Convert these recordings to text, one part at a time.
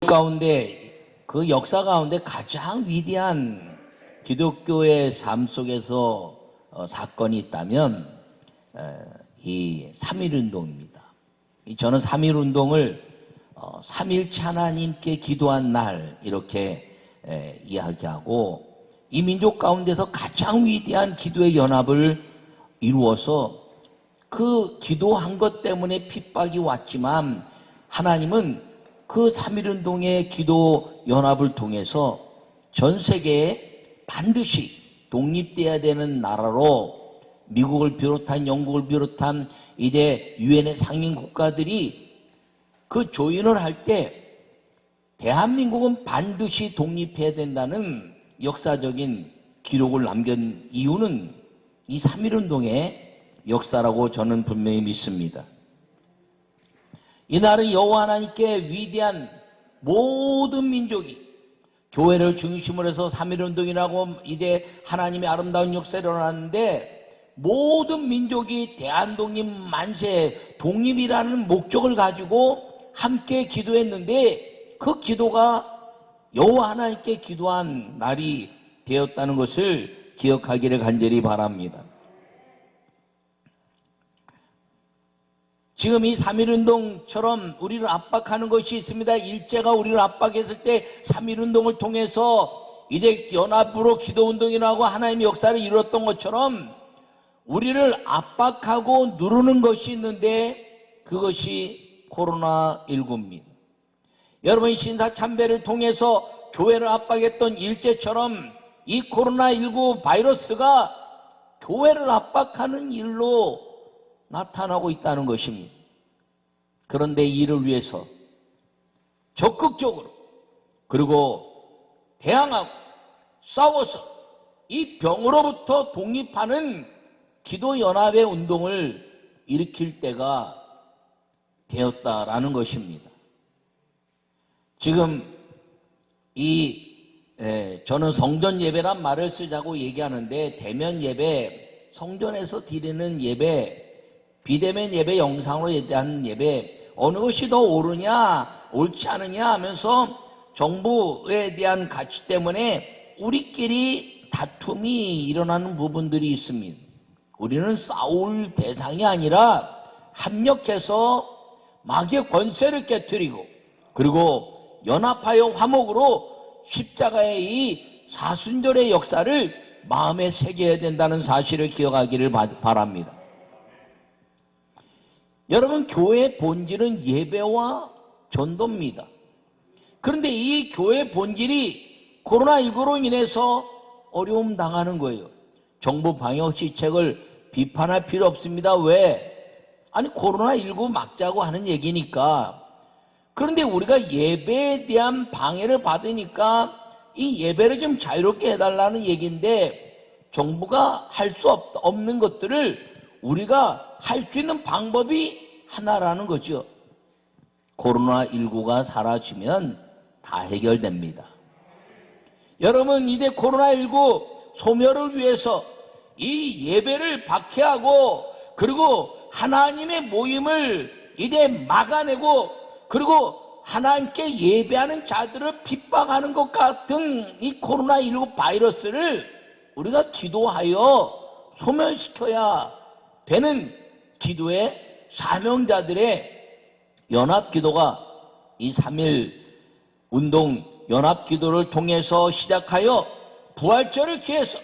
가운데 그 역사 가운데 가장 위대한 기독교의 삶 속에서 사건이 있다면 이 3.1운동입니다. 저는 3.1운동을 3일째 하나님께 기도한 날 이렇게 이야기하고, 이 민족 가운데서 가장 위대한 기도의 연합을 이루어서 그 기도한 것 때문에 핍박이 왔지만 하나님은 그 3.1운동의 기도 연합을 통해서 전 세계에 반드시 독립돼야 되는 나라로 미국을 비롯한 영국을 비롯한 이제 유엔의 상임 국가들이 그 조인을 할 때 대한민국은 반드시 독립해야 된다는 역사적인 기록을 남긴 이유는 이 3.1운동의 역사라고 저는 분명히 믿습니다. 이날은 여호와 하나님께 위대한 모든 민족이 교회를 중심으로 해서 3.1운동이라고 이제 하나님의 아름다운 역사가 일어났는데, 모든 민족이 대한독립 만세, 독립이라는 목적을 가지고 함께 기도했는데, 그 기도가 여호와 하나님께 기도한 날이 되었다는 것을 기억하기를 간절히 바랍니다. 지금 이 3.1운동처럼 우리를 압박하는 것이 있습니다. 일제가 우리를 압박했을 때 3.1운동을 통해서 이제 연합으로 기도운동이라고 하나님의 역사를 이루었던 것처럼 우리를 압박하고 누르는 것이 있는데, 그것이 코로나19입니다. 여러분, 신사참배를 통해서 교회를 압박했던 일제처럼 이 코로나19 바이러스가 교회를 압박하는 일로 나타나고 있다는 것입니다. 그런데 이를 위해서 적극적으로 그리고 대항하고 싸워서 이 병으로부터 독립하는 기도연합의 운동을 일으킬 때가 되었다라는 것입니다. 지금 저는 성전 예배란 말을 쓰자고 얘기하는데, 대면 예배, 성전에서 드리는 예배, 비대면 예배, 영상으로 대한 예배, 어느 것이 더 옳으냐 옳지 않으냐 하면서 정부에 대한 가치 때문에 우리끼리 다툼이 일어나는 부분들이 있습니다. 우리는 싸울 대상이 아니라 합력해서 마귀의 권세를 깨뜨리고, 그리고 연합하여 화목으로 십자가의 이 사순절의 역사를 마음에 새겨야 된다는 사실을 기억하기를 바랍니다. 여러분, 교회의 본질은 예배와 전도입니다. 그런데 이 교회의 본질이 코로나19로 인해서 어려움 당하는 거예요. 정부 방역시책을 비판할 필요 없습니다. 왜? 아니, 코로나19 막자고 하는 얘기니까. 그런데 우리가 예배에 대한 방해를 받으니까 이 예배를 좀 자유롭게 해달라는 얘기인데, 정부가 할 수 없는 것들을 우리가 할 수 있는 방법이 하나라는 거죠. 코로나19가 사라지면 다 해결됩니다. 여러분, 이제 코로나19 소멸을 위해서 이 예배를 박해하고, 그리고 하나님의 모임을 이제 막아내고, 그리고 하나님께 예배하는 자들을 핍박하는 것 같은 이 코로나19 바이러스를 우리가 기도하여 소멸시켜야 되는 기도의 사명자들의 연합기도가 이 3.1운동 연합기도를 통해서 시작하여 부활절을 기해서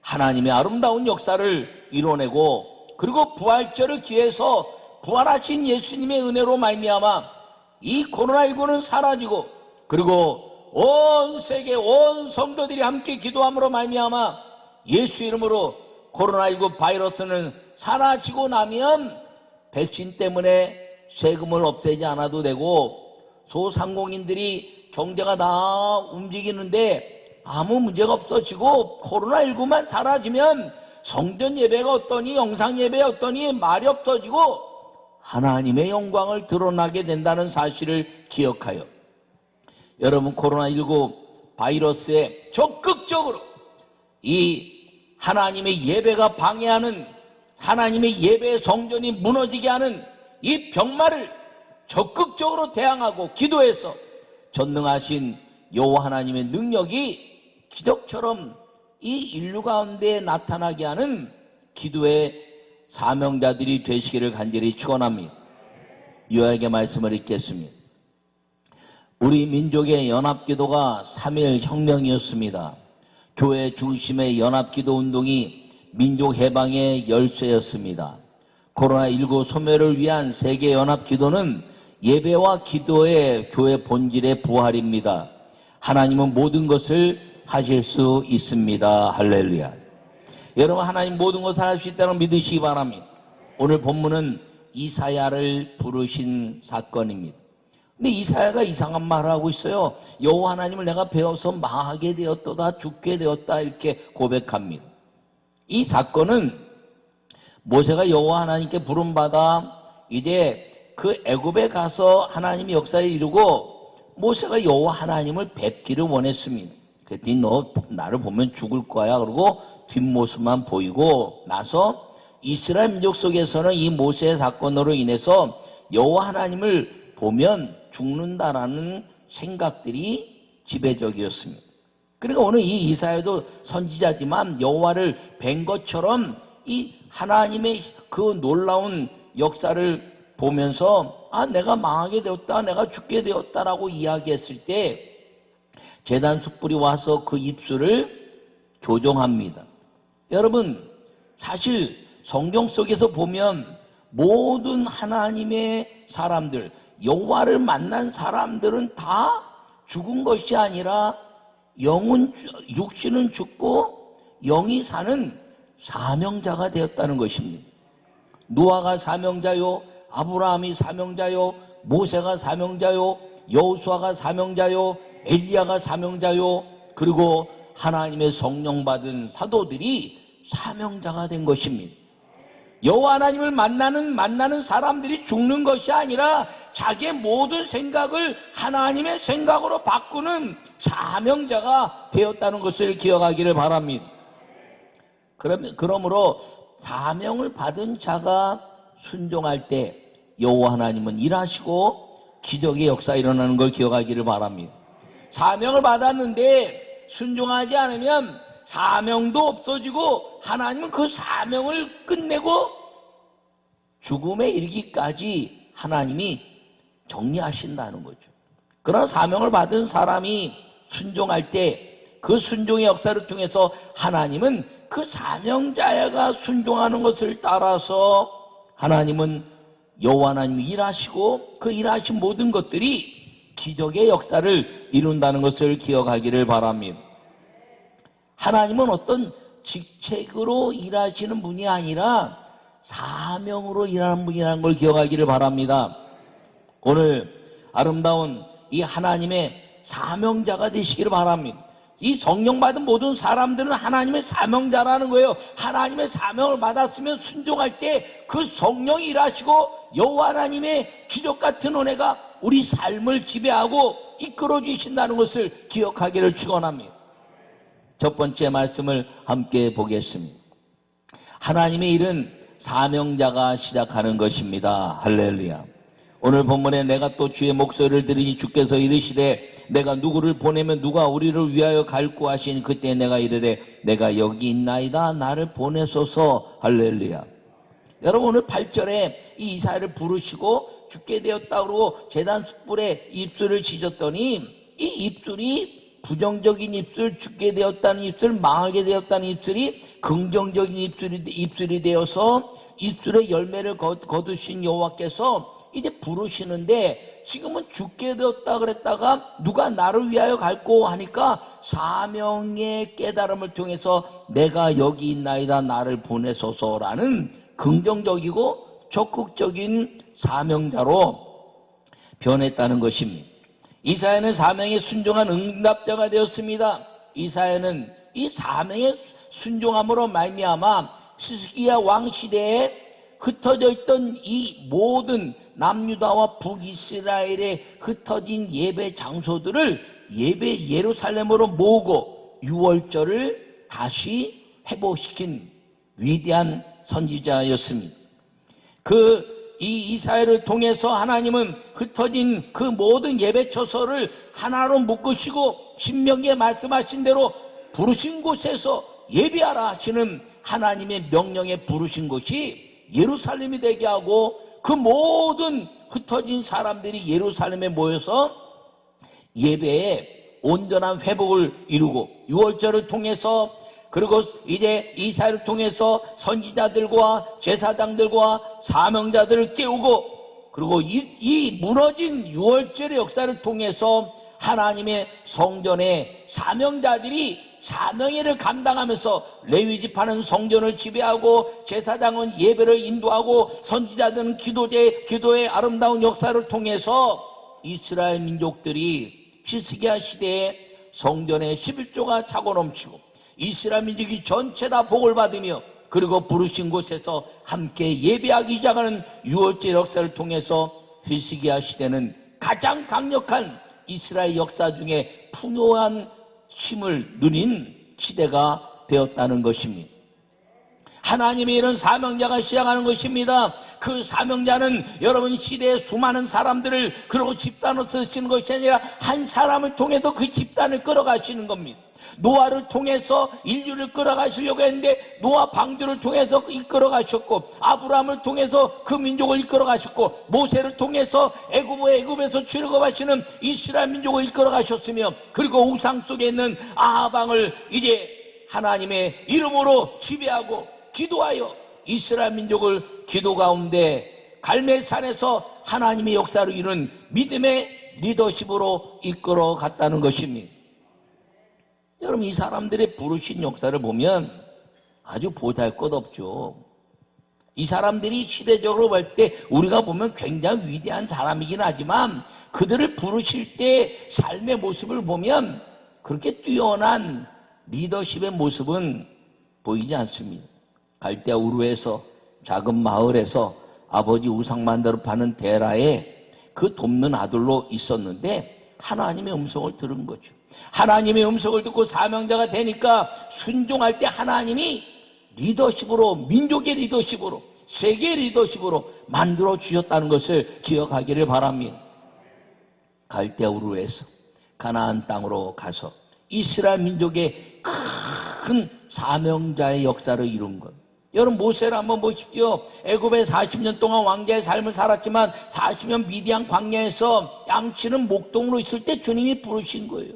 하나님의 아름다운 역사를 이뤄내고, 그리고 부활절을 기해서 부활하신 예수님의 은혜로 말미암아 이 코로나19는 사라지고, 그리고 온 세계 온 성도들이 함께 기도함으로 말미암아 예수 이름으로 코로나19 바이러스는 사라지고 나면 백신 때문에 세금을 없애지 않아도 되고, 소상공인들이 경제가 다 움직이는데 아무 문제가 없어지고, 코로나19만 사라지면 성전 예배가 어떠니 영상 예배 어떠니 말이 없어지고 하나님의 영광을 드러나게 된다는 사실을 기억하여, 여러분, 코로나19 바이러스에 적극적으로 이 하나님의 예배가 방해하는, 하나님의 예배의 성전이 무너지게 하는 이 병마를 적극적으로 대항하고 기도해서 전능하신 여호와 하나님의 능력이 기적처럼 이 인류 가운데 나타나게 하는 기도의 사명자들이 되시기를 간절히 축원합니다. 요약의 말씀을 읽겠습니다. 우리 민족의 연합기도가 3.1 혁명이었습니다. 교회 중심의 연합기도 운동이 민족 해방의 열쇠였습니다. 코로나19 소멸을 위한 세계 연합기도는 예배와 기도의 교회 본질의 부활입니다. 하나님은 모든 것을 하실 수 있습니다. 할렐루야. 여러분, 하나님 모든 것을 할 수 있다는 걸 믿으시기 바랍니다. 오늘 본문은 이사야를 부르신 사건입니다. 근데 이사야가 이상한 말을 하고 있어요. 여호와 하나님을 내가 배워서 망하게 되었도다, 죽게 되었다, 이렇게 고백합니다. 이 사건은 모세가 여호와 하나님께 부름받아 이제 그 애굽에 가서 하나님이 역사에 이루고 모세가 여호와 하나님을 뵙기를 원했습니다. 그랬더니 너 나를 보면 죽을 거야. 그러고 뒷모습만 보이고 나서 이스라엘 민족 속에서는 이 모세의 사건으로 인해서 여호와 하나님을 보면 죽는다라는 생각들이 지배적이었습니다. 그러니까 오늘 이 이사야도 선지자지만 여호와를 뵌 것처럼 이 하나님의 그 놀라운 역사를 보면서 내가 망하게 되었다, 내가 죽게 되었다라고 이야기했을 때 제단 숯불이 와서 그 입술을 교정합니다. 여러분, 사실 성경 속에서 보면 모든 하나님의 사람들, 여호와를 만난 사람들은 다 죽은 것이 아니라 육신은 죽고 영이 사는 사명자가 되었다는 것입니다. 노아가 사명자요, 아브라함이 사명자요, 모세가 사명자요, 여호수아가 사명자요, 엘리야가 사명자요, 그리고 하나님의 성령 받은 사도들이 사명자가 된 것입니다. 여호와 하나님을 만나는 사람들이 죽는 것이 아니라 자기의 모든 생각을 하나님의 생각으로 바꾸는 사명자가 되었다는 것을 기억하기를 바랍니다. 그러므로 사명을 받은 자가 순종할 때 여호와 하나님은 일하시고 기적의 역사 일어나는 걸 기억하기를 바랍니다. 사명을 받았는데 순종하지 않으면 사명도 없어지고 하나님은 그 사명을 끝내고 죽음에 이르기까지 하나님이 정리하신다는 거죠. 그러나 사명을 받은 사람이 순종할 때 그 순종의 역사를 통해서 하나님은 그 사명자가 순종하는 것을 따라서 하나님은 여호와 하나님이 일하시고 그 일하신 모든 것들이 기적의 역사를 이룬다는 것을 기억하기를 바랍니다. 하나님은 어떤 직책으로 일하시는 분이 아니라 사명으로 일하는 분이라는 걸 기억하기를 바랍니다. 오늘 아름다운 이 하나님의 사명자가 되시기를 바랍니다. 이 성령 받은 모든 사람들은 하나님의 사명자라는 거예요. 하나님의 사명을 받았으면 순종할 때 그 성령이 일하시고 여호와 하나님의 기적 같은 은혜가 우리 삶을 지배하고 이끌어 주신다는 것을 기억하기를 축원합니다. 첫 번째 말씀을 함께 보겠습니다. 하나님의 일은 사명자가 시작하는 것입니다. 할렐루야. 오늘 본문에 내가 또 주의 목소리를 들으니 주께서 이르시되 내가 누구를 보내면 누가 우리를 위하여 갈구 하시니 그때 내가 이르되 내가 여기 있나이다 나를 보내소서. 할렐루야. 여러분, 오늘 8절에 이 이사야를 부르시고 죽게 되었다 그러고 제단 숯불에 입술을 지졌더니 이 입술이 부정적인 입술, 죽게 되었다는 입술, 망하게 되었다는 입술이 긍정적인 입술이 되어서 입술의 열매를 거두신 여호와께서 이제 부르시는데 지금은 죽게 되었다 그랬다가 누가 나를 위하여 갈고 하니까 사명의 깨달음을 통해서 내가 여기 있나이다 나를 보내소서라는 긍정적이고 적극적인 사명자로 변했다는 것입니다. 이사야는 사명에 순종한 응답자가 되었습니다. 이사야는 이 사명에 순종함으로 말미암아 히스기야 왕 시대에 흩어져 있던 이 모든 남유다와 북이스라엘에 흩어진 예배 장소들을 예배 예루살렘으로 모으고 유월절을 다시 회복시킨 위대한 선지자였습니다. 그 이 이사야를 통해서 하나님은 흩어진 그 모든 예배 처소를 하나로 묶으시고 신명기에 말씀하신 대로 부르신 곳에서 예배하라 하시는 하나님의 명령에 부르신 곳이 예루살렘이 되게 하고, 그 모든 흩어진 사람들이 예루살렘에 모여서 예배에 온전한 회복을 이루고, 유월절을 통해서, 그리고 이제 이사야를 통해서 선지자들과 제사장들과 사명자들을 깨우고, 그리고 이 무너진 유월절의 역사를 통해서 하나님의 성전에 사명자들이 사명회를 감당하면서 레위지파는 성전을 지배하고, 제사장은 예배를 인도하고, 선지자들은 기도의 아름다운 역사를 통해서 이스라엘 민족들이 히스기야 시대에 성전에 11조가 차고 넘치고 이스라엘 민족이 전체 다 복을 받으며, 그리고 부르신 곳에서 함께 예배하기 시작하는 유월절 역사를 통해서 히스기야 시대는 가장 강력한 이스라엘 역사 중에 풍요한 힘을 누린 시대가 되었다는 것입니다. 하나님의 이런 사명자가 시작하는 것입니다. 그 사명자는 여러분 시대의 수많은 사람들을, 그리고 집단으로 쓰시는 것이 아니라 한 사람을 통해서 그 집단을 끌어가시는 겁니다. 노아를 통해서 인류를 끌어가시려고 했는데 노아 방주를 통해서 이끌어가셨고, 아브라함을 통해서 그 민족을 이끌어가셨고, 모세를 통해서 애굽에서 출애굽하시는 이스라엘 민족을 이끌어가셨으며, 그리고 우상 속에 있는 아방을 이제 하나님의 이름으로 지배하고 기도하여 이스라엘 민족을 기도 가운데 갈멜산에서 하나님의 역사를 이룬 믿음의 리더십으로 이끌어갔다는 것입니다. 여러분, 이 사람들의 부르신 역사를 보면 아주 보잘것없죠. 이 사람들이 시대적으로 볼 때 우리가 보면 굉장히 위대한 사람이긴 하지만, 그들을 부르실 때 삶의 모습을 보면 그렇게 뛰어난 리더십의 모습은 보이지 않습니다. 갈대아 우르에서, 작은 마을에서 아버지 우상 만들어 파는 데라에 그 돕는 아들로 있었는데 하나님의 음성을 들은 거죠. 하나님의 음성을 듣고 사명자가 되니까 순종할 때 하나님이 리더십으로, 민족의 리더십으로, 세계의 리더십으로 만들어 주셨다는 것을 기억하기를 바랍니다. 갈대아 우르에서 가나안 땅으로 가서 이스라엘 민족의 큰 사명자의 역사를 이룬 것. 여러분, 모세를 한번 보십시오. 애굽에 40년 동안 왕자의 삶을 살았지만 40년 미디안 광야에서 양치는 목동으로 있을 때 주님이 부르신 거예요.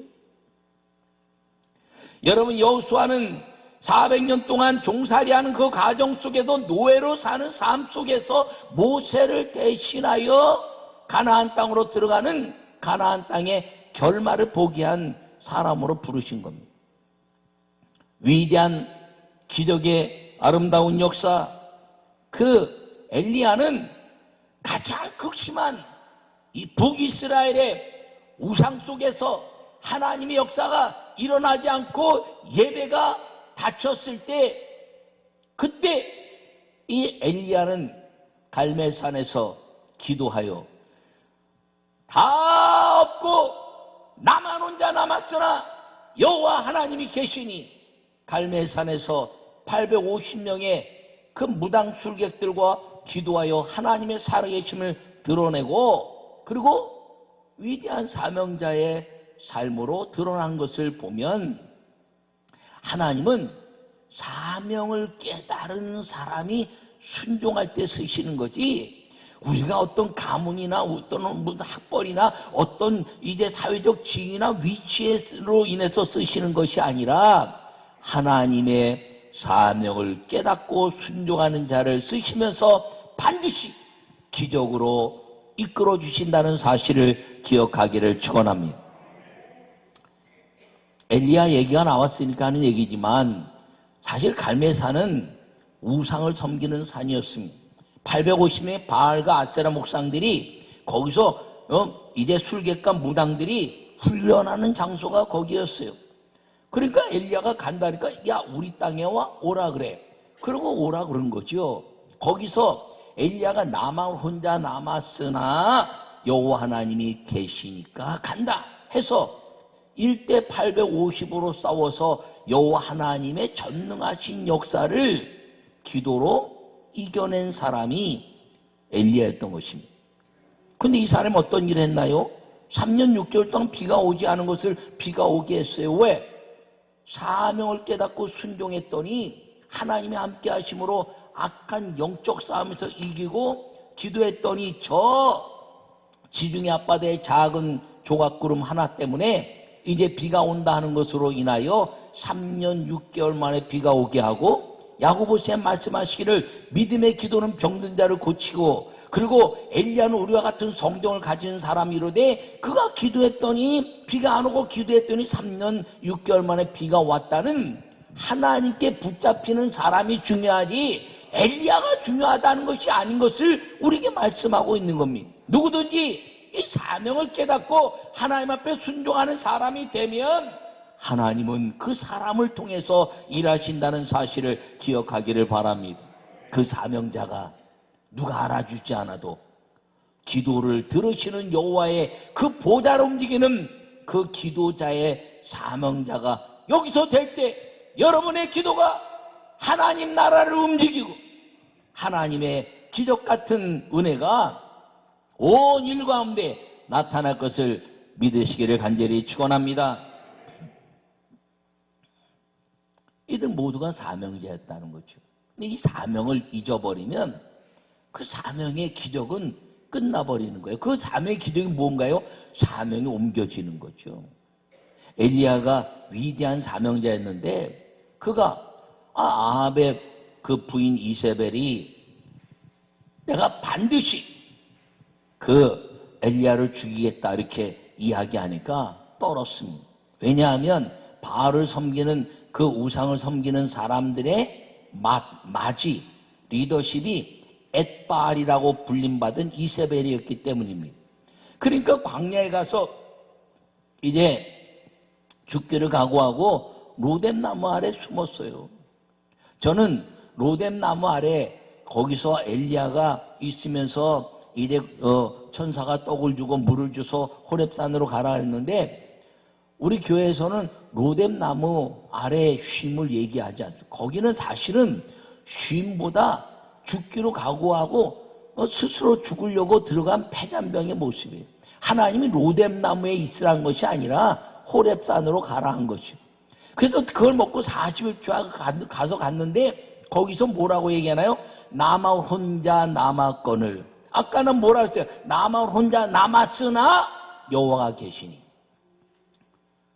여러분, 여호수아는 400년 동안 종살이하는 그 가정 속에도 노예로 사는 삶 속에서 모세를 대신하여 가나안 땅으로 들어가는, 가나안 땅의 결말을 보게 한 사람으로 부르신 겁니다. 위대한 기적의 아름다운 역사, 그 엘리야는 가장 극심한 이 북이스라엘의 우상 속에서 하나님의 역사가 일어나지 않고 예배가 닫혔을 때, 그때 이 엘리야는 갈멜산에서 기도하여 다 없고 나만 혼자 남았으나 여호와 하나님이 계시니, 갈멜산에서 850명의 그 무당 술객들과 기도하여 하나님의 살아계심을 드러내고, 그리고 위대한 사명자의 삶으로 드러난 것을 보면 하나님은 사명을 깨달은 사람이 순종할 때 쓰시는 거지, 우리가 어떤 가문이나 어떤 무슨 학벌이나 어떤 이제 사회적 지위나 위치로 인해서 쓰시는 것이 아니라 하나님의 사명을 깨닫고 순종하는 자를 쓰시면서 반드시 기적으로 이끌어 주신다는 사실을 기억하기를 축원합니다. 엘리야 얘기가 나왔으니까 하는 얘기지만 사실 갈멜산은 우상을 섬기는 산이었습니다. 850명의 바알과 아세라 목상들이 거기서 이제 술객과 무당들이 훈련하는 장소가 거기였어요. 그러니까 엘리야가 간다니까, 야, 우리 땅에 오라 그래. 그러고 오라 그런 거죠. 거기서 엘리야가 나만 혼자 남았으나 여호와 하나님이 계시니까 간다 해서 1대 850으로 싸워서 여호와 하나님의 전능하신 역사를 기도로 이겨낸 사람이 엘리야였던 것입니다. 근데 이 사람이 어떤 일을 했나요? 3년 6개월 동안 비가 오지 않은 것을 비가 오게 했어요. 왜? 사명을 깨닫고 순종했더니 하나님이 함께 하심으로 악한 영적 싸움에서 이기고 기도했더니 저 지중해 앞바다의 작은 조각구름 하나 때문에 이제 비가 온다 하는 것으로 인하여 3년 6개월 만에 비가 오게 하고 야고보서에 말씀하시기를 믿음의 기도는 병든 자를 고치고 그리고 엘리야는 우리와 같은 성경을 가진 사람이로되 그가 기도했더니 비가 안 오고 기도했더니 3년 6개월 만에 비가 왔다는 하나님께 붙잡히는 사람이 중요하지 엘리야가 중요하다는 것이 아닌 것을 우리에게 말씀하고 있는 겁니다. 누구든지 이 사명을 깨닫고 하나님 앞에 순종하는 사람이 되면 하나님은 그 사람을 통해서 일하신다는 사실을 기억하기를 바랍니다. 그 사명자가 누가 알아주지 않아도 기도를 들으시는 여호와의 그 보좌를 움직이는 그 기도자의 사명자가 여기서 될 때 여러분의 기도가 하나님 나라를 움직이고 하나님의 기적 같은 은혜가 온 일 가운데 나타날 것을 믿으시기를 간절히 축원합니다. 이들 모두가 사명자였다는 거죠. 근데 이 사명을 잊어버리면 그 사명의 기적은 끝나버리는 거예요. 그 사명의 기적이 뭔가요? 사명이 옮겨지는 거죠. 엘리야가 위대한 사명자였는데 그가 아합의 그 부인 이세벨이 내가 반드시 그 엘리야를 죽이겠다 이렇게 이야기하니까 떨었습니다. 왜냐하면 바알을 섬기는 그 우상을 섬기는 사람들의 마지 리더십이 엣바알이라고 불림받은 이세벨이었기 때문입니다. 그러니까 광야에 가서 이제 죽기를 각오하고 로뎀나무 아래 숨었어요. 저는 로뎀나무 아래 거기서 엘리야가 있으면서 이제 천사가 떡을 주고 물을 줘서 호렙산으로 가라 했는데 우리 교회에서는 로뎀나무 아래 쉼을 얘기하지 않습니다. 거기는 사실은 쉼보다 죽기로 각오하고 스스로 죽으려고 들어간 폐잔병의 모습이에요. 하나님이 로뎀나무에 있으라는 것이 아니라 호렙산으로 가라 한 것이에요. 그래서 그걸 먹고 40일 가서 갔는데 거기서 뭐라고 얘기하나요? 나만 혼자 남았거늘. 아까는 뭐라 했어요? 나만 혼자 남았으나 여호와가 계시니.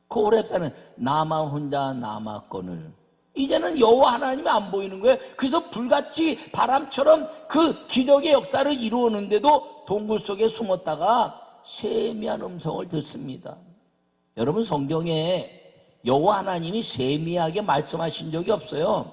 그 호렙산은 나만 혼자 남았거늘. 이제는 여호와 하나님이 안 보이는 거예요. 그래서 불같이 바람처럼 그 기적의 역사를 이루었는데도 동굴 속에 숨었다가 세미한 음성을 듣습니다. 여러분 성경에 여호와 하나님이 세미하게 말씀하신 적이 없어요.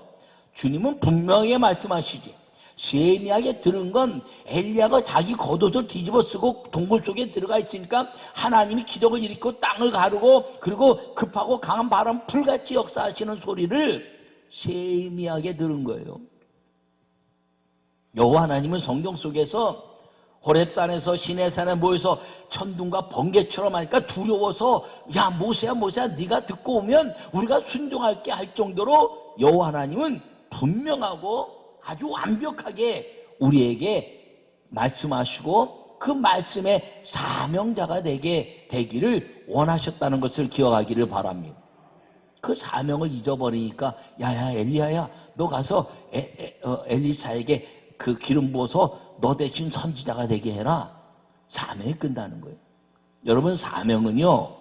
주님은 분명하게 말씀하시지. 세미하게 들은 건 엘리야가 자기 겉옷을 뒤집어 쓰고 동굴 속에 들어가 있으니까 하나님이 기적을 일으키고 땅을 가르고 그리고 급하고 강한 바람 불같이 역사하시는 소리를 세미하게 들은 거예요. 여호와 하나님은 성경 속에서 호렙산에서 시내산에 모여서 천둥과 번개처럼 하니까 두려워서 야 모세야 네가 듣고 오면 우리가 순종할게 할 정도로 여호와 하나님은 분명하고 아주 완벽하게 우리에게 말씀하시고 그 말씀의 사명자가 되기를 원하셨다는 것을 기억하기를 바랍니다. 그 사명을 잊어버리니까 야야 엘리야야 너 가서 엘리사에게 그 기름 부어서 너 대신 선지자가 되게 해라. 사명이 끝나는 거예요. 여러분 사명은요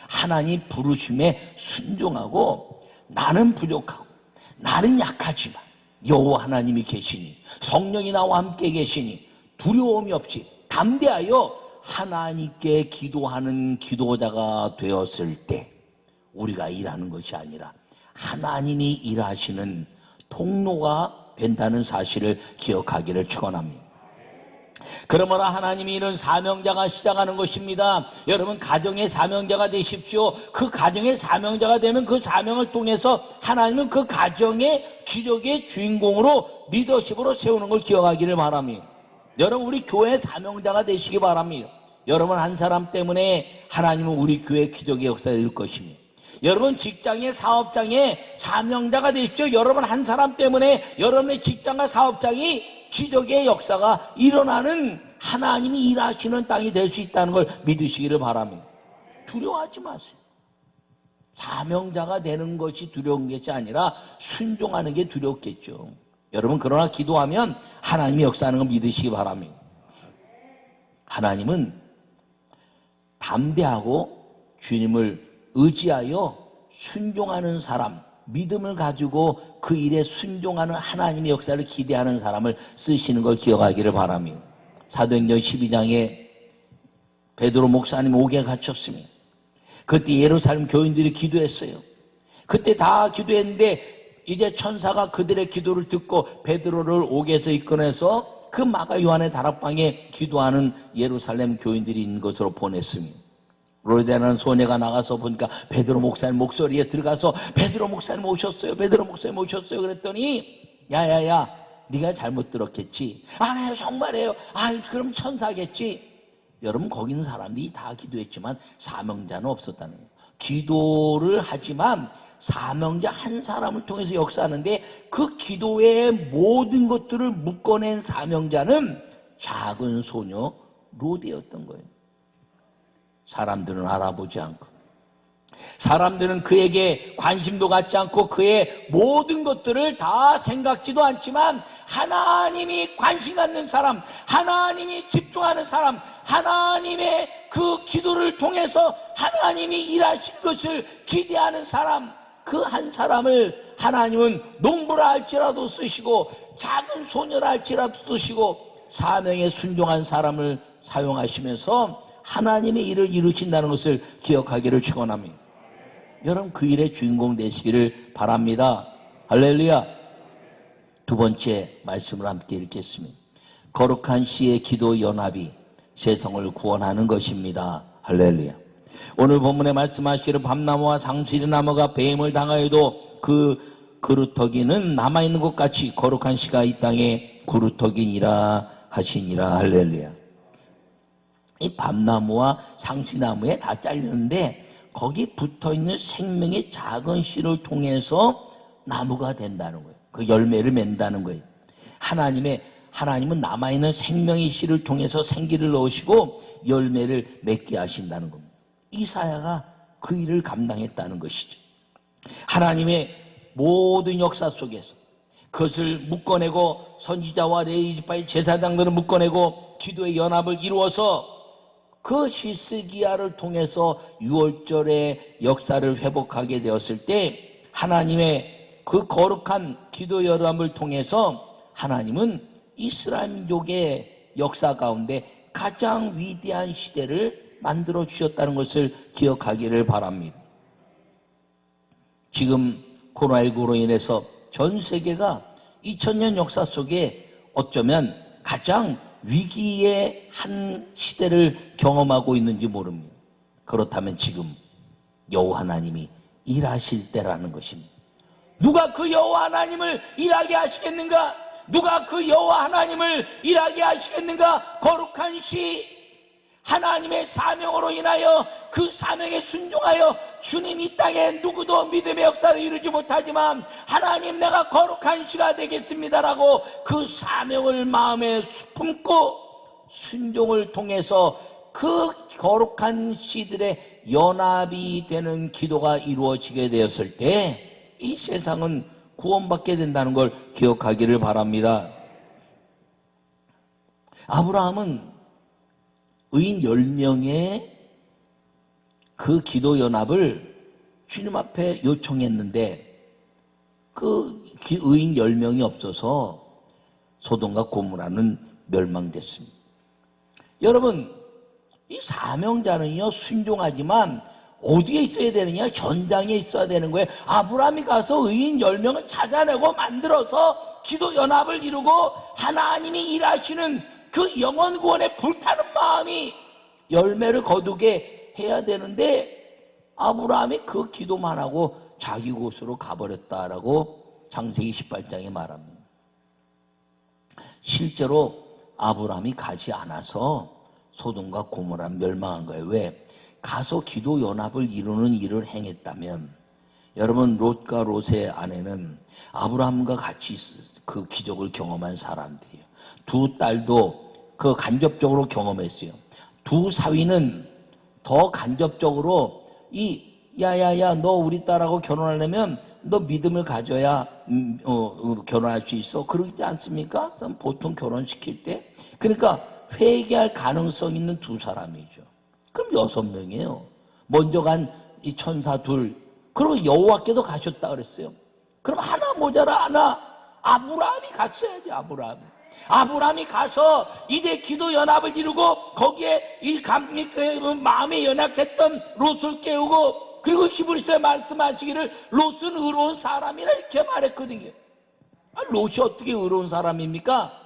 하나님 부르심에 순종하고 나는 부족하고 나는 약하지만 여호와 하나님이 계시니 성령이 나와 함께 계시니 두려움이 없이 담대하여 하나님께 기도하는 기도자가 되었을 때 우리가 일하는 것이 아니라 하나님이 일하시는 통로가 된다는 사실을 기억하기를 축원합니다. 그러므로 하나님이 이런 사명자가 시작하는 것입니다. 여러분 가정의 사명자가 되십시오. 그 가정의 사명자가 되면 그 사명을 통해서 하나님은 그 가정의 기적의 주인공으로 리더십으로 세우는 걸 기억하기를 바랍니다. 여러분 우리 교회 사명자가 되시기 바랍니다. 여러분 한 사람 때문에 하나님은 우리 교회 기적의 역사를 이룰 것입니다. 여러분 직장의 사업장의 사명자가 되십시오. 여러분 한 사람 때문에 여러분의 직장과 사업장이 기적의 역사가 일어나는 하나님이 일하시는 땅이 될 수 있다는 걸 믿으시기를 바랍니다. 두려워하지 마세요. 사명자가 되는 것이 두려운 것이 아니라 순종하는 게 두렵겠죠. 여러분, 그러나 기도하면 하나님이 역사하는 걸 믿으시기 바랍니다. 하나님은 담대하고 주님을 의지하여 순종하는 사람, 믿음을 가지고 그 일에 순종하는 하나님의 역사를 기대하는 사람을 쓰시는 걸 기억하기를 바랍니다. 사도행전 12장에 베드로 목사님 옥에 갇혔습니다. 그때 예루살렘 교인들이 기도했어요. 그때 다 기도했는데 이제 천사가 그들의 기도를 듣고 베드로를 옥에서 이끌어내서 그 마가 요한의 다락방에 기도하는 예루살렘 교인들이 있는 것으로 보냈습니다. 로데라는 소녀가 나가서 보니까 베드로 목사님 목소리에 들어가서 베드로 목사님 오셨어요. 베드로 목사님 오셨어요. 그랬더니 야야야, 네가 잘못 들었겠지. 아니에요, 정말이에요. 그럼 천사겠지. 여러분, 거기 있는 사람들이 다 기도했지만 사명자는 없었다는 거예요. 기도를 하지만 사명자 한 사람을 통해서 역사하는데 그 기도의 모든 것들을 묶어낸 사명자는 작은 소녀 로데였던 거예요. 사람들은 알아보지 않고, 사람들은 그에게 관심도 갖지 않고 그의 모든 것들을 다 생각지도 않지만 하나님이 관심 갖는 사람, 하나님이 집중하는 사람, 하나님의 그 기도를 통해서 하나님이 일하실 것을 기대하는 사람, 그 한 사람을 하나님은 농부라 할지라도 쓰시고 작은 소녀라 할지라도 쓰시고 사명에 순종한 사람을 사용하시면서 하나님의 일을 이루신다는 것을 기억하기를 축원합니다. 여러분, 그 일의 주인공 되시기를 바랍니다. 할렐루야. 두 번째 말씀을 함께 읽겠습니다. 거룩한 씨의 기도 연합이 세상을 구원하는 것입니다. 할렐루야. 오늘 본문에 말씀하시기를 밤나무와 상수리나무가 뱀을 당하여도 그 그루터기는 남아있는 것 같이 거룩한 씨가 이 땅에 그루터기니라 하시니라. 할렐루야. 이 밤나무와 상수리나무에 다 잘렸는데 거기 붙어있는 생명의 작은 씨를 통해서 나무가 된다는 거예요. 그 열매를 맺는다는 거예요. 하나님은 남아있는 생명의 씨를 통해서 생기를 넣으시고 열매를 맺게 하신다는 겁니다. 이사야가 그 일을 감당했다는 것이죠. 하나님의 모든 역사 속에서 그것을 묶어내고 선지자와 레위지파의 제사장들을 묶어내고 기도의 연합을 이루어서 그 히스기야를 통해서 6월절의 역사를 회복하게 되었을 때 하나님의 그 거룩한 기도 연합을 통해서 하나님은 이스라엘 민족의 역사 가운데 가장 위대한 시대를 만들어 주셨다는 것을 기억하기를 바랍니다. 지금 코로나19로 인해서 전 세계가 2000년 역사 속에 어쩌면 가장 위기의 한 시대를 경험하고 있는지 모릅니다. 그렇다면 지금 여호와 하나님이 일하실 때라는 것입니다. 누가 그 여호와 하나님을 일하게 하시겠는가? 누가 그 여호와 하나님을 일하게 하시겠는가? 거룩한 시, 하나님의 사명으로 인하여 그 사명에 순종하여 주님 이 땅에 누구도 믿음의 역사를 이루지 못하지만 하나님, 내가 거룩한 시가 되겠습니다라고 그 사명을 마음에 품고 순종을 통해서 그 거룩한 시들의 연합이 되는 기도가 이루어지게 되었을 때 이 세상은 구원받게 된다는 걸 기억하기를 바랍니다. 아브라함은 의인 10명의 그 기도 연합을 주님 앞에 요청했는데 그 의인 10명이 없어서 소돔과 고모라는 멸망됐습니다. 여러분, 이 사명자는요 순종하지만 어디에 있어야 되느냐? 전장에 있어야 되는 거예요. 아브라함이 가서 의인 10명을 찾아내고 만들어서 기도 연합을 이루고 하나님이 일하시는 그 영혼 구원에 불타는 마음이 열매를 거두게 해야 되는데 아브라함이 그 기도만 하고 자기 곳으로 가버렸다라고 창세기 18장에 말합니다. 실제로 아브라함이 가지 않아서 소돔과 고모라는 멸망한 거예요. 왜? 가서 기도 연합을 이루는 일을 행했다면, 여러분, 롯과 롯의 아내는 아브라함과 같이 그 기적을 경험한 사람들이에요. 두 딸도 그 간접적으로 경험했어요. 두 사위는 더 간접적으로 야야야 너 우리 딸하고 결혼하려면 너 믿음을 가져야 결혼할 수 있어. 그러지 않습니까? 보통 결혼시킬 때. 그러니까 회개할 가능성 있는 두 사람이죠. 그럼 6명이에요. 먼저 간 이 천사 둘, 그리고 여호와께도 가셨다 그랬어요. 그럼 하나 모자라. 하나 아브라함이 갔어야지. 아브라함이 가서 이제 기도 연합을 이루고 거기에 마음에 연약했던 롯을 깨우고, 그리고 히브리서에 말씀하시기를 롯은 의로운 사람이라 이렇게 말했거든요. 롯이 어떻게 의로운 사람입니까?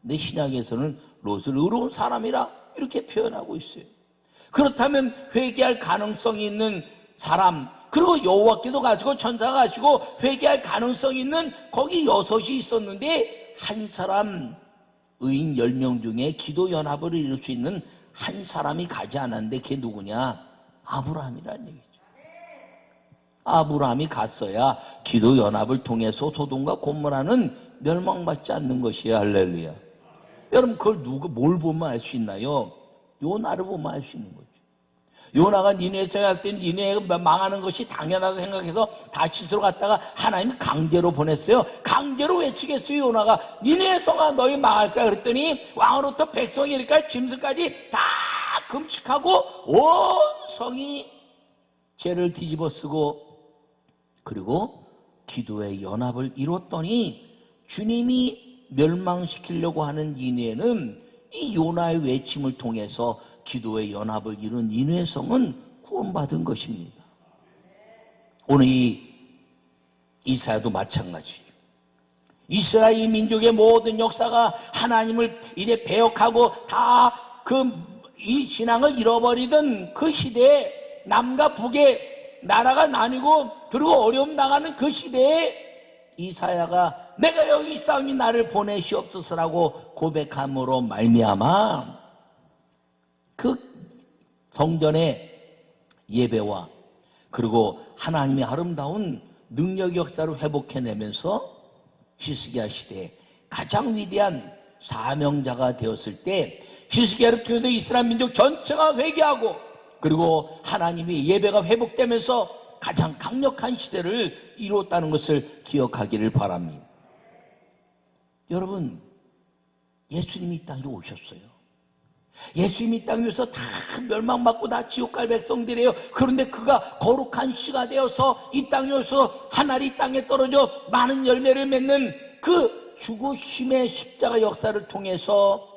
내 신약에서는 롯을 의로운 사람이라 이렇게 표현하고 있어요. 그렇다면 회개할 가능성이 있는 사람, 그리고 여호와께도 가시고 천사가 가시고 회개할 가능성이 있는 거기 6이 있었는데, 한 사람, 의인 10명 중에 기도 연합을 이룰 수 있는 한 사람이 가지 않았는데 그게 누구냐? 아브라함이라는 얘기죠. 아브라함이 갔어야 기도 연합을 통해서 소돔과 고모라는 멸망받지 않는 것이에요. 할렐루야. 여러분, 그걸 뭘 보면 알 수 있나요? 요나를 보면 알 수 있는 거죠. 요나가 니느웨에 갈 때는 니느웨가 망하는 것이 당연하다고 생각해서 다시스로 갔다가 하나님이 강제로 보냈어요. 강제로 외치겠어요. 요나가 니느웨 성아 너희 망할 거야 그랬더니 왕으로부터 백성이 이렇게 짐승까지 다 금칙하고 온 성이 죄를 뒤집어 쓰고, 그리고 기도의 연합을 이뤘더니 주님이 멸망시키려고 하는 니느웨는 이 요나의 외침을 통해서 기도의 연합을 이룬 니느웨 성은 구원받은 것입니다. 오늘 이 이사야도 마찬가지예요. 이스라엘 민족의 모든 역사가 하나님을 이제 배역하고 다 이 신앙을 잃어버리던 그 시대에, 남과 북의 나라가 나뉘고 그리고 어려움 당하는 그 시대에 이사야가 내가 여기 있사오니 나를 보내시옵소서라고 고백함으로 말미암아 그 성전의 예배와 그리고 하나님의 아름다운 능력 역사를 회복해내면서 히스기야 시대에 가장 위대한 사명자가 되었을 때, 히스기야를 통해서 이스라엘 민족 전체가 회개하고 그리고 하나님의 예배가 회복되면서 가장 강력한 시대를 이뤘다는 것을 기억하기를 바랍니다. 여러분, 예수님이 이 땅에 오셨어요. 예수님이 이 땅에 오셔서 다 멸망받고 다 지옥 갈 백성들이에요. 그런데 그가 거룩한 씨가 되어서 이 땅에 오셔서 한 알이 땅에 떨어져 많은 열매를 맺는 그 죽으심의 십자가 역사를 통해서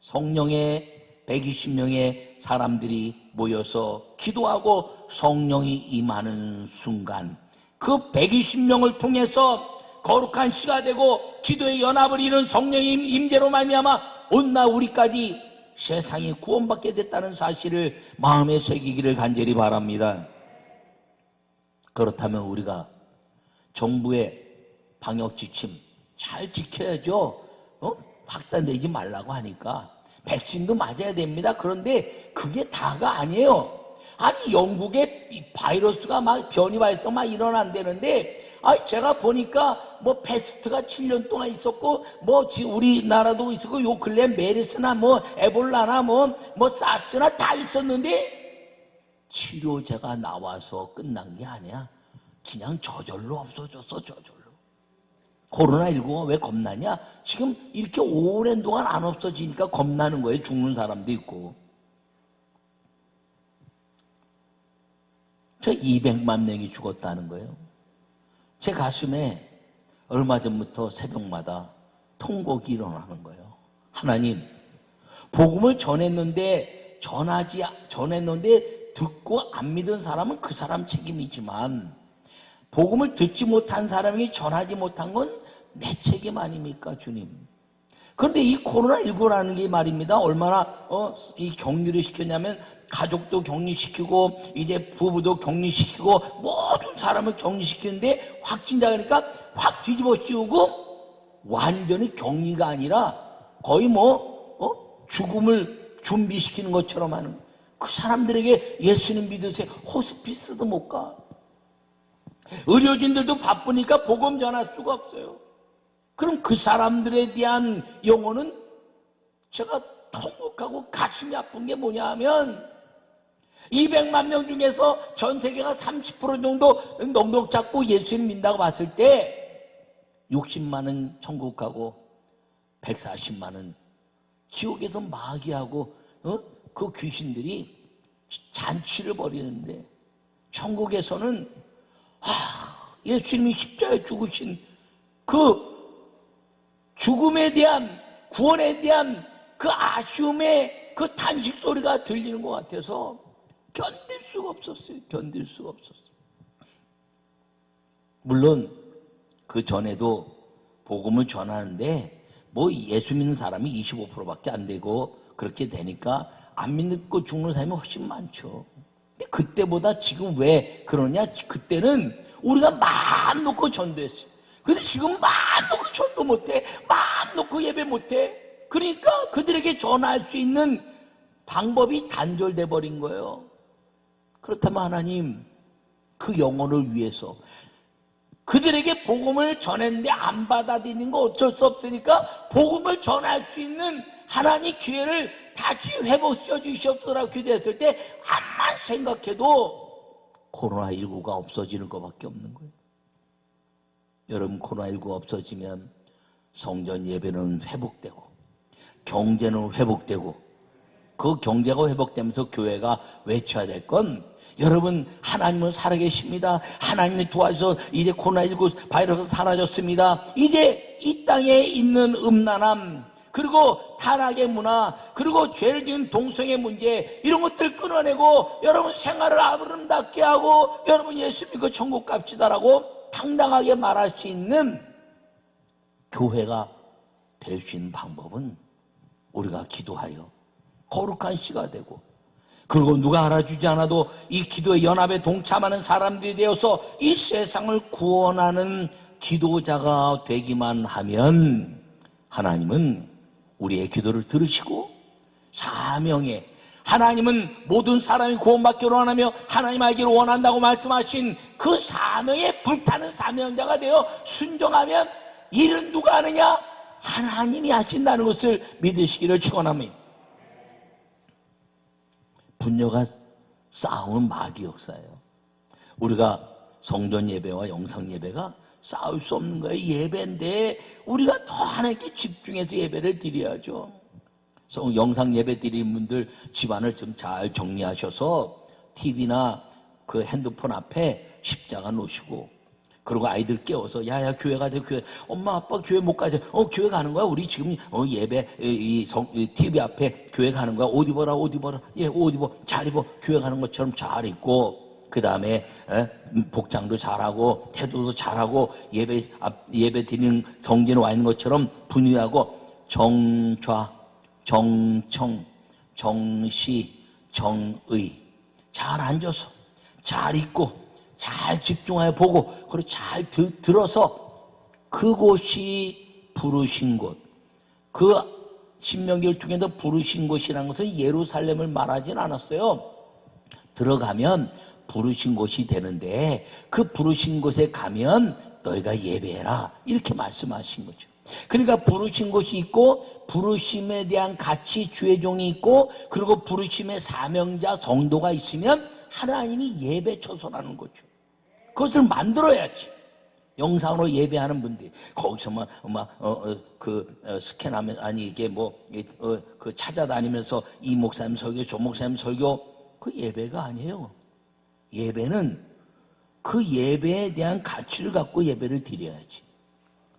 성령의 120명의 사람들이 모여서 기도하고 성령이 임하는 순간, 그 120명을 통해서 거룩한 씨가 되고 기도의 연합을 이룬 성령의 임재로 말미암아 온나 우리까지 세상이 구원받게 됐다는 사실을 마음에 새기기를 간절히 바랍니다. 그렇다면 우리가 정부의 방역 지침 잘 지켜야죠. 확산되지 말라고 하니까 백신도 맞아야 됩니다. 그런데 그게 다가 아니에요. 아니, 영국에 바이러스가 막 변이 발생 막 일어난다는데, 제가 보니까 뭐 패스트가 7년 동안 있었고, 뭐 우리나라도 있었고, 요 근래 메르스나 뭐 에볼라나 뭐 사스나 다 있었는데 치료제가 나와서 끝난 게 아니야. 그냥 저절로 없어졌어. 저절로. 코로나19가 왜 겁나냐? 지금 이렇게 오랜 동안 안 없어지니까 겁나는 거예요. 죽는 사람도 있고. 저 200만 명이 죽었다는 거예요. 제 가슴에 얼마 전부터 새벽마다 통곡이 일어나는 거예요. 하나님, 복음을 전했는데 듣고 안 믿은 사람은 그 사람 책임이지만, 복음을 듣지 못한 사람이 전하지 못한 건 내 책임 아닙니까, 주님? 그런데 이 코로나19라는 게 말입니다. 얼마나 이 격리를 시켰냐면, 가족도 격리시키고 이제 부부도 격리시키고 모든 사람을 격리시키는데, 확진자니까 확 뒤집어 씌우고 완전히 격리가 아니라 거의 죽음을 준비시키는 것처럼 하는, 그 사람들에게 예수님 믿으세요. 호스피스도 못 가. 의료진들도 바쁘니까 복음 전할 수가 없어요. 그럼 그 사람들에 대한 영혼은 제가 통곡하고 가슴이 아픈 게 뭐냐 하면 200만 명 중에서 전 세계가 30% 정도 넉넉 잡고 예수님 믿는다고 봤을 때 60만은 천국하고 140만은 지옥에서 마귀하고 그 귀신들이 잔치를 벌이는데 천국에서는 예수님이 십자가에 죽으신 그 죽음에 대한 구원에 대한 그 아쉬움의 그 탄식 소리가 들리는 것 같아서 견딜 수가 없었어요. 견딜 수가 없었어요. 물론 그 전에도 복음을 전하는데 뭐 예수 믿는 사람이 25%밖에 안 되고 그렇게 되니까 안 믿고 죽는 사람이 훨씬 많죠. 근데 그때보다 지금 왜 그러냐? 그때는 우리가 마음 놓고 전도했어요. 근데 지금 마음 놓고 전도 못해. 마음 놓고 예배 못해. 그러니까 그들에게 전할 수 있는 방법이 단절돼 버린 거예요. 그렇다면 하나님, 그 영혼을 위해서 그들에게 복음을 전했는데 안 받아들이는 거 어쩔 수 없으니까 복음을 전할 수 있는 하나님 기회를 다시 회복시켜 주시옵소서라고 기도했을 때 암만 생각해도 코로나19가 없어지는 것밖에 없는 거예요. 여러분, 코로나19 없어지면 성전 예배는 회복되고 경제는 회복되고 그 경제가 회복되면서 교회가 외쳐야 될 건 여러분, 하나님은 살아계십니다. 하나님이 도와줘서 이제 코로나19 바이러스 사라졌습니다. 이제 이 땅에 있는 음란함, 그리고 타락의 문화, 그리고 죄를 지은 동성애 문제, 이런 것들 끊어내고 여러분 생활을 아름답게 하고 여러분 예수 믿고 천국 갑시다라고 당당하게 말할 수 있는 교회가 될 수 있는 방법은 우리가 기도하여 거룩한 씨가 되고, 그리고 누가 알아주지 않아도 이 기도의 연합에 동참하는 사람들이 되어서 이 세상을 구원하는 기도자가 되기만 하면 하나님은 우리의 기도를 들으시고 사명에, 하나님은 모든 사람이 구원받기를 원하며 하나님 알기를 원한다고 말씀하신 그 사명에 불타는 사명자가 되어 순종하면 일은 누가 하느냐? 하나님이 하신다는 것을 믿으시기를 축원합니다. 분녀가 싸우는 마귀 역사예요. 우리가 성전 예배와 영상 예배가 싸울 수 없는 거예요. 예배인데 우리가 더 하나님께 집중해서 예배를 드려야죠. 영상 예배 드리는 분들 집안을 좀 잘 정리하셔서 TV나 그 핸드폰 앞에 십자가 놓으시고, 그리고 아이들 깨워서 야야 교회 가자. 교회 엄마 아빠 교회 못 가자. 교회 가는 거야. 우리 지금 예배 이 TV 앞에 교회 가는 거야. 옷 입어라. 옷 입어라. 예, 옷 입어. 잘 입어. 교회 가는 것처럼 잘 입고, 그 다음에 복장도 잘하고 태도도 잘하고 예배 드리는 성전에 와 있는 것처럼 분위하고 정좌, 정청, 정시, 정의 잘 앉아서 잘 있고 잘 집중하여 보고 그리고 잘 들어서 그곳이 부르신 곳, 그 신명기를 통해서 부르신 곳이라는 것은 예루살렘을 말하진 않았어요. 들어가면 부르신 곳이 되는데 그 부르신 곳에 가면 너희가 예배해라, 이렇게 말씀하신 거죠. 그러니까 부르신 곳이 있고 부르심에 대한 가치, 주의 종이 있고, 그리고 부르심의 사명자 성도가 있으면 하나님이 예배 초소라는 거죠. 그것을 만들어야지. 영상으로 예배하는 분들이 거기서만 스캔하면, 아니 이게 그 찾아다니면서 이 목사님 설교 저 목사님 설교, 그 예배가 아니에요. 예배는 그 예배에 대한 가치를 갖고 예배를 드려야지.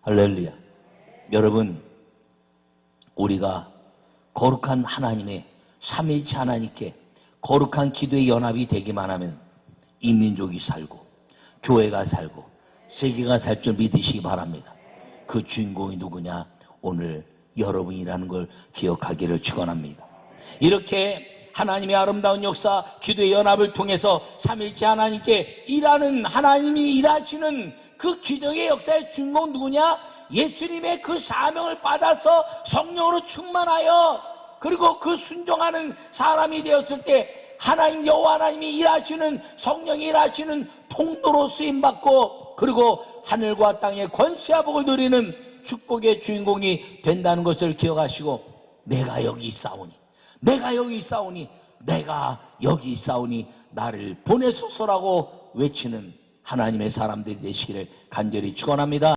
할렐루야. 여러분, 우리가 거룩한 하나님의 삼위일체 하나님께 거룩한 기도의 연합이 되기만 하면 이 민족이 살고 교회가 살고 세계가 살 줄 믿으시기 바랍니다. 그 주인공이 누구냐? 오늘 여러분이라는 걸 기억하기를 축원합니다. 이렇게 하나님의 아름다운 역사, 기도의 연합을 통해서 삼위일체 하나님께 일하는, 하나님이 일하시는 그 기적의 역사의 주인공 누구냐? 예수님의 그 사명을 받아서 성령으로 충만하여 그리고 그 순종하는 사람이 되었을 때 하나님, 여호와 하나님이 일하시는, 성령이 일하시는 통로로 쓰임받고, 그리고 하늘과 땅의 권세와 복을 누리는 축복의 주인공이 된다는 것을 기억하시고 내가 여기 있사오니 내가 여기 있사오니 내가 여기 있사오니 나를 보내소서라고 외치는 하나님의 사람들이 되시기를 간절히 축원합니다.